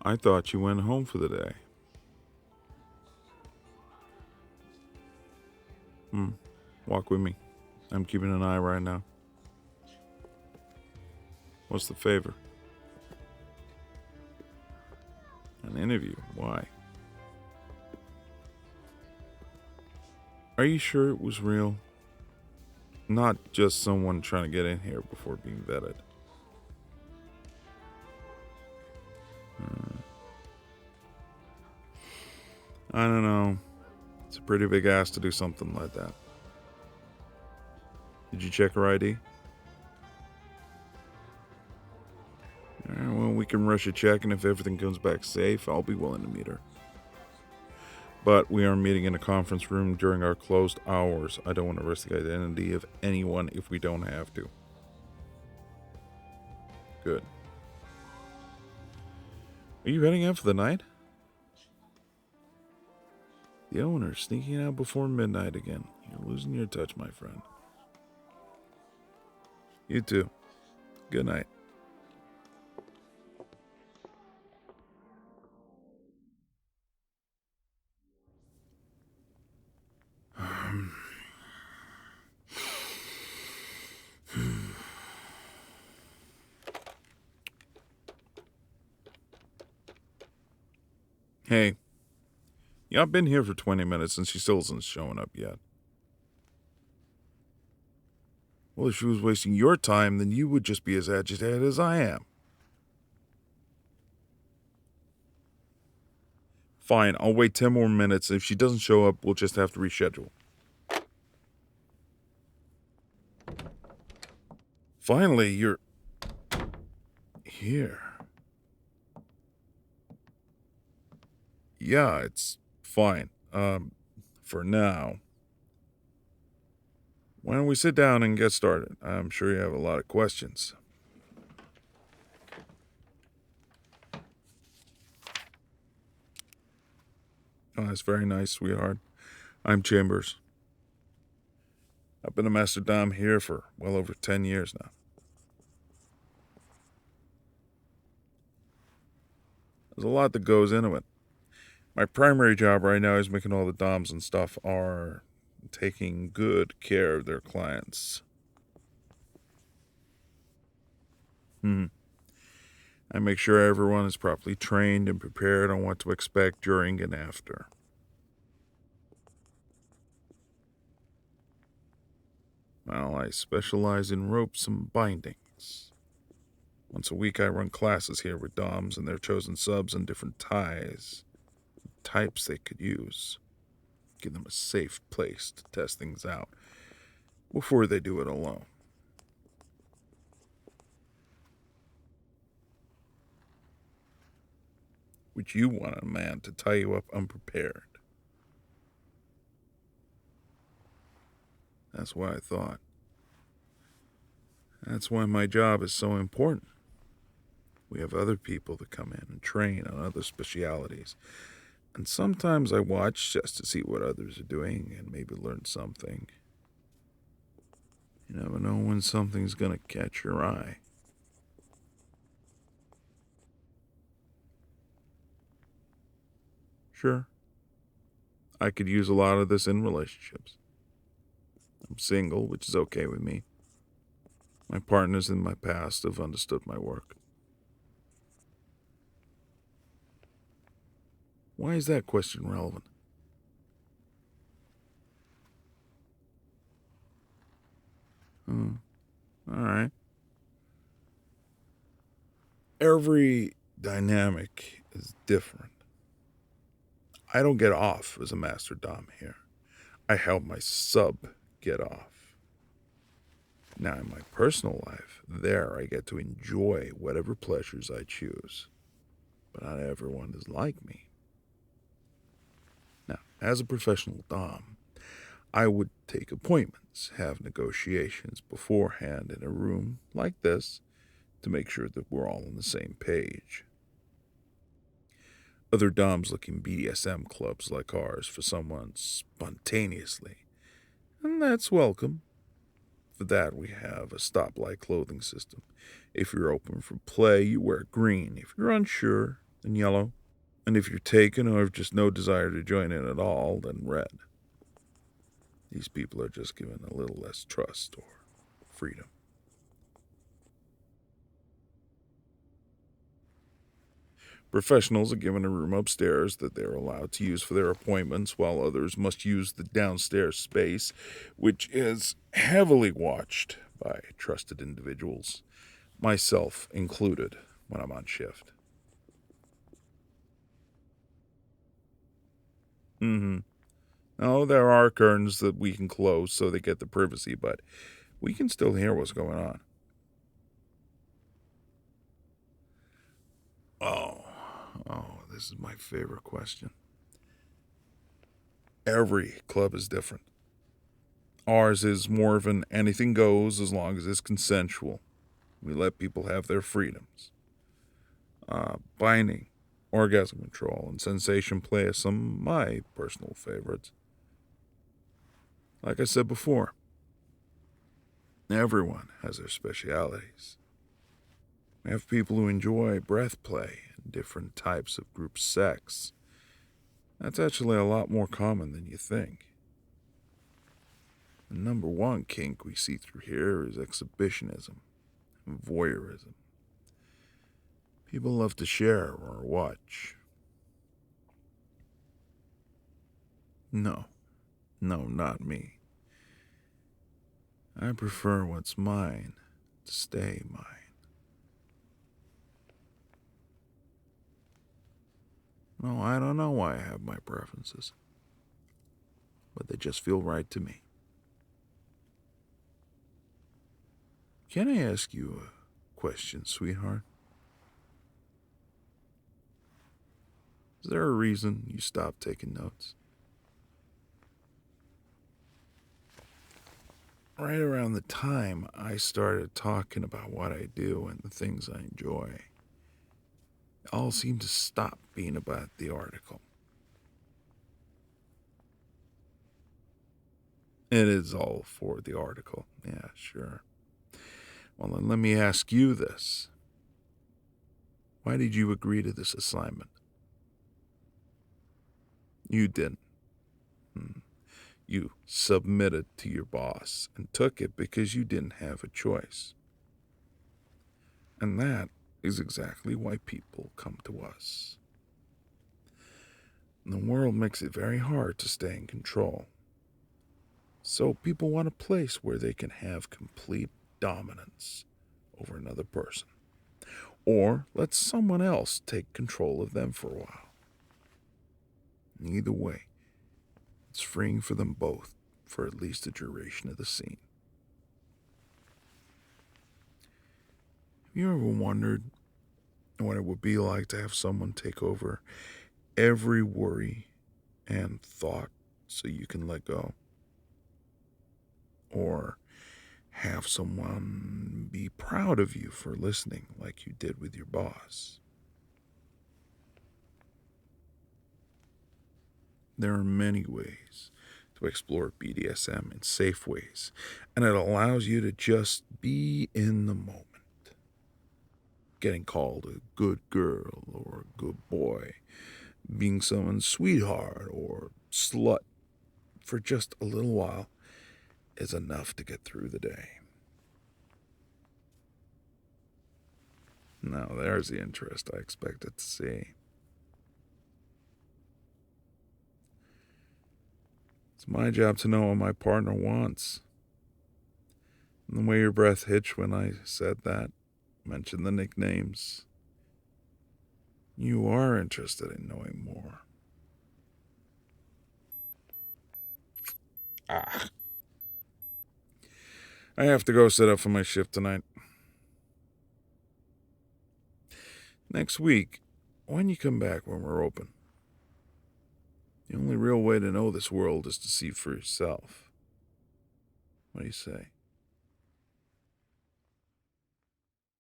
I thought you went home for the day. Walk with me. I'm keeping an eye right now. What's the favor? An interview. Why? Are you sure it was real? Not just someone trying to get in here before being vetted. I don't know. It's a pretty big ask to do something like that. Did you check her ID? Well, we can rush a check, and if everything comes back safe, I'll be willing to meet her. But we are meeting in a conference room during our closed hours. I don't want to risk the identity of anyone if we don't have to. Good. Are you heading out for the night? The owner sneaking out before midnight again. You're losing your touch, my friend. You too. Good night. Hey. Yeah, I've been here for 20 minutes and she still isn't showing up yet. Well, if she was wasting your time, then you would just be as agitated as I am. Fine, I'll wait 10 more minutes. If she doesn't show up, we'll just have to reschedule. Finally, you're here. Yeah, it's fine. For now. Why don't we sit down and get started? I'm sure you have a lot of questions. Oh, that's very nice, sweetheart. I'm Chambers. I've been a Master Dom here for well over 10 years now. There's a lot that goes into it. My primary job right now is making all the Doms and stuff are taking good care of their clients. I make sure everyone is properly trained and prepared on what to expect during and after. Well, I specialize in ropes and bindings. Once a week I run classes here with Doms and their chosen subs and different ties, types they could use. Give them a safe place to test things out before they do it alone. Would you want a man to tie you up unprepared? That's what I thought. That's why my job is so important. We have other people that come in and train on other specialities. And sometimes I watch just to see what others are doing and maybe learn something. You never know when something's gonna catch your eye. Sure. I could use a lot of this in relationships. I'm single, which is okay with me. My partners in my past have understood my work. Why is that question relevant? All right. Every dynamic is different. I don't get off as a master dom here. I help my sub get off. Now, in my personal life, there I get to enjoy whatever pleasures I choose. But not everyone is like me. Now, as a professional dom, I would take appointments, have negotiations beforehand in a room like this to make sure that we're all on the same page. Other doms look in BDSM clubs like ours for someone spontaneously, and that's welcome. For that, we have a stoplight clothing system. If you're open for play, you wear green. If you're unsure, then yellow. And if you're taken or have just no desire to join in at all, then red. These people are just given a little less trust or freedom. Professionals are given a room upstairs that they're allowed to use for their appointments, while others must use the downstairs space, which is heavily watched by trusted individuals, myself included, when I'm on shift. No, there are curtains that we can close so they get the privacy, but we can still hear what's going on. Oh, this is my favorite question. Every club is different. Ours is more of an anything goes as long as it's consensual. We let people have their freedoms. Binding, orgasm control, and sensation play are some of my personal favorites. Like I said before, everyone has their specialities. We have people who enjoy breath play and different types of group sex. That's actually a lot more common than you think. The number one kink we see through here is exhibitionism and voyeurism. People love to share or watch. No, not me. I prefer what's mine to stay mine. No, I don't know why I have my preferences, but they just feel right to me. Can I ask you a question, sweetheart? Is there a reason you stopped taking notes? Right around the time I started talking about what I do and the things I enjoy, it all seemed to stop being about the article. It is all for the article. Yeah, sure. Well, then let me ask you this. Why did you agree to this assignment? You didn't. You submitted to your boss and took it because you didn't have a choice. And that is exactly why people come to us. The world makes it very hard to stay in control. So people want a place where they can have complete dominance over another person. Or let someone else take control of them for a while. Either way, it's freeing for them both for at least the duration of the scene. Have you ever wondered what it would be like to have someone take over every worry and thought so you can let go? Or have someone be proud of you for listening like you did with your boss? There are many ways to explore BDSM in safe ways, and it allows you to just be in the moment. Getting called a good girl or a good boy, being someone's sweetheart or slut for just a little while is enough to get through the day. Now there's the interest I expected to see. It's my job to know what my partner wants. And the way your breath hitched when I said that, mentioned the nicknames, you are interested in knowing more. I have to go set up for my shift tonight. Next week, when you come back when we're open. The only real way to know this world is to see for yourself. What do you say?